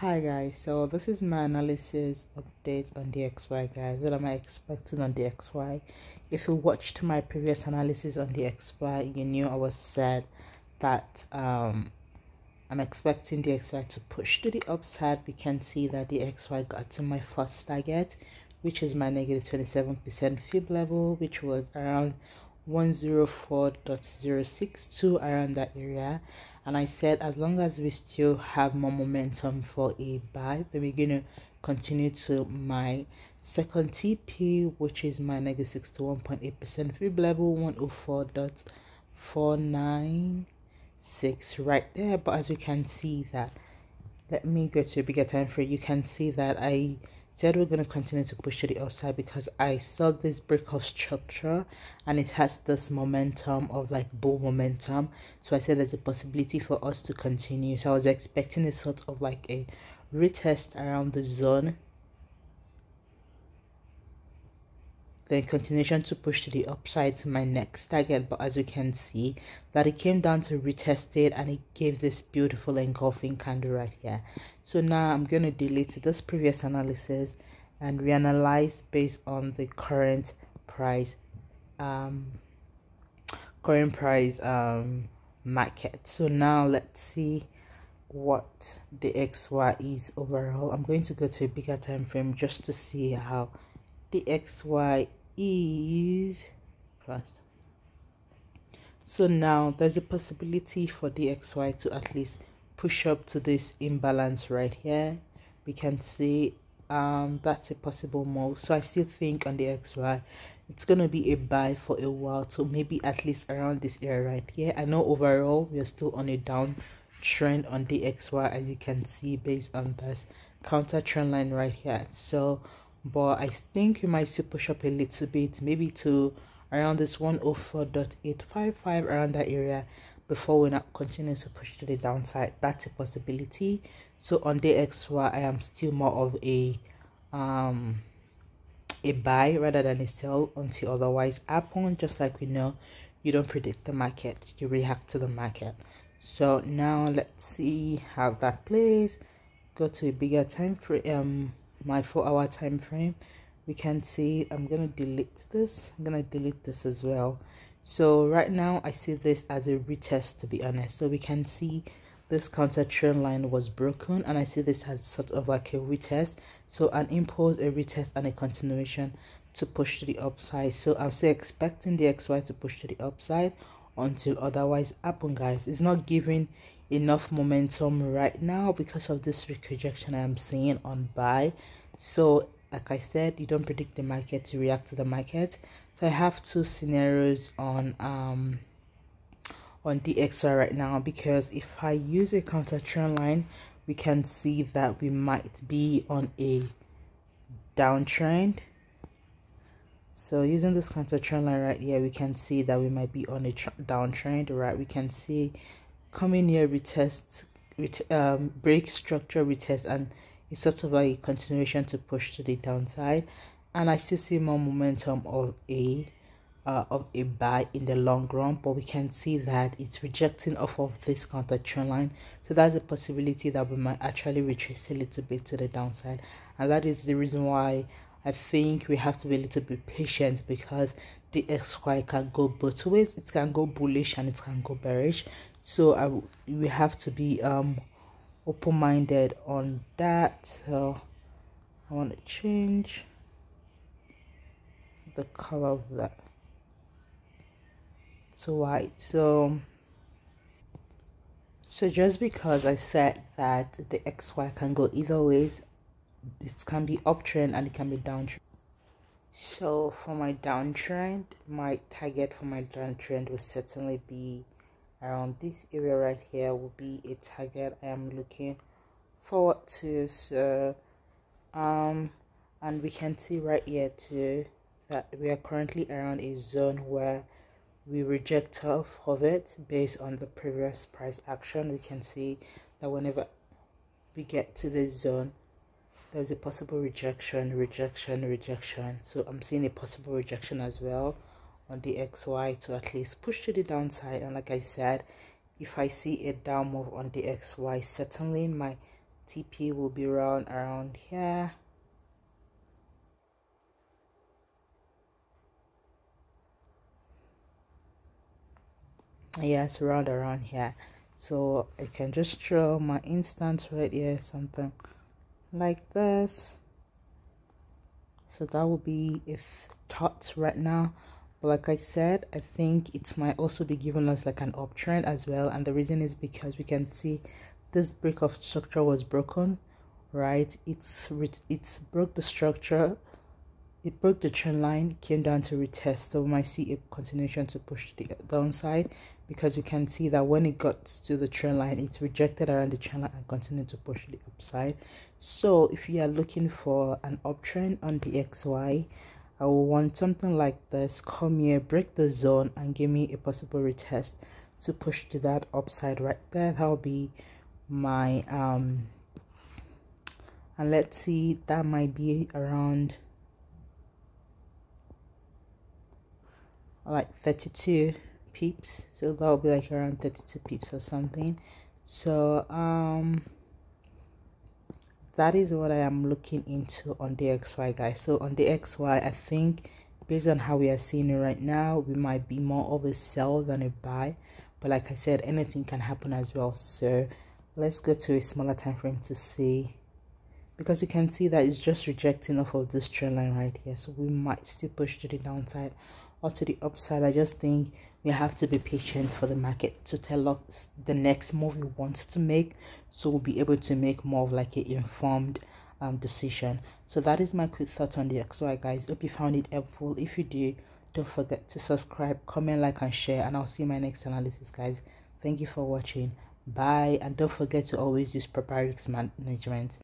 Hi guys, so this is my analysis update on the XY, guys. What am I expecting on the XY? If you watched my previous analysis on the XY, you knew I was said that I'm expecting the XY to push to the upside. We can see that the XY got to my first target, which is my negative 27% fib level, which was around 104.062, around that area. And I said as long as we still have more momentum for a buy, then we're going to continue to my second TP, which is my negative 61.8% fib level, 104.496 right there. But as you can see that, let me go to a bigger time frame. You can see that I said we're going to continue to push to the upside because I saw this break of structure and it has this momentum of like bull momentum. So I said there's a possibility for us to continue. So I was expecting a sort of like a retest around the zone, then continuation to push to the upside to my next target. But as you can see that it came down to retest it and it gave this beautiful engulfing candle right here. So now I'm going to delete this previous analysis and reanalyze based on the current price market. So now let's see what the XY is overall. I'm going to go to a bigger time frame just to see how the XY is first. So now there's a possibility for the XY to at least push up to this imbalance right here. We can see that's a possible move. So I still think on the XY it's gonna be a buy for a while, so maybe at least around this area right here. I know overall we're still on a down trend on the XY, as you can see based on this counter trend line right here. So but I think we might still push up a little bit, maybe to around this 104.855, around that area, before we not continue to push to the downside. That's a possibility. So on the XY I am still more of a buy rather than a sell until otherwise happen. Just like we know, you don't predict the market, you react to the market. So now let's see how that plays. Go to a bigger time frame, my 4-hour time frame. We can see I'm gonna delete this. I'm gonna delete this as well. So right now I see this as a retest, to be honest. So we can see this counter trend line was broken and I see this as sort of like a retest. So an impulse, a retest, and a continuation to push to the upside. So I'm still expecting the XY to push to the upside until otherwise happen, guys. It's not giving enough momentum right now because of this weak rejection I am seeing on buy. So like I said, you don't predict the market, to react to the market. So I have two scenarios on the XY right now, because if I use a counter trend line, we can see that we might be on a downtrend. So using this counter trend line right here, we can see that we might be on a downtrend, right? We can see coming here, retest, break structure, retest, and it's sort of a continuation to push to the downside. And I still see more momentum of a buy in the long run, but we can see that it's rejecting off of this counter trend line. So that's a possibility that we might actually retrace a little bit to the downside, and that is the reason why I think we have to be a little bit patient, because the XY can go both ways. It can go bullish and it can go bearish. So we have to be open-minded on that. So I want to change the color of that to white. So just because I said that the XY can go either ways, it can be uptrend and it can be downtrend. So for my downtrend, my target for my downtrend will certainly be around this area right here. Will be a target I am looking forward to. So and we can see right here too that we are currently around a zone where we reject off of it based on the previous price action. We can see that whenever we get to this zone, there's a possible rejection. So I'm seeing a possible rejection as well on the XY to at least push to the downside. And like I said, if I see a down move on the XY, certainly my TP will be around here. Yes, around here. So I can just draw my instance right here, something like this. So that will be a thought right now. But like I said, I think it might also be giving us like an uptrend as well, and the reason is because we can see this break of structure was broken, right? It's broke the structure, it broke the trend line, came down to retest, so we might see a continuation to push the downside, because we can see that when it got to the trend line, it's rejected around the trend line and continued to push the upside. So if you are looking for an uptrend on the XY, I will want something like this, come here, break the zone, and give me a possible retest to push to that upside right there. That'll be my and let's see, that might be around like 32 pips, so that'll be like around 32 pips or something. So that is what I am looking into on the XY, guys. So on the XY, I think based on how we are seeing it right now, we might be more of a sell than a buy, but like I said, anything can happen as well. So let's go to a smaller time frame to see, because we can see that it's just rejecting off of this trend line right here, so we might still push to the downside or to the upside. I just think we have to be patient for the market to tell us the next move it wants to make, so we'll be able to make more of like an informed decision. So that is my quick thoughts on the XY, guys. Hope you found it helpful. If you do, don't forget to subscribe, comment, like, and share, and I'll see you in my next analysis, guys. Thank you for watching. Bye, and don't forget to always use proper risk management.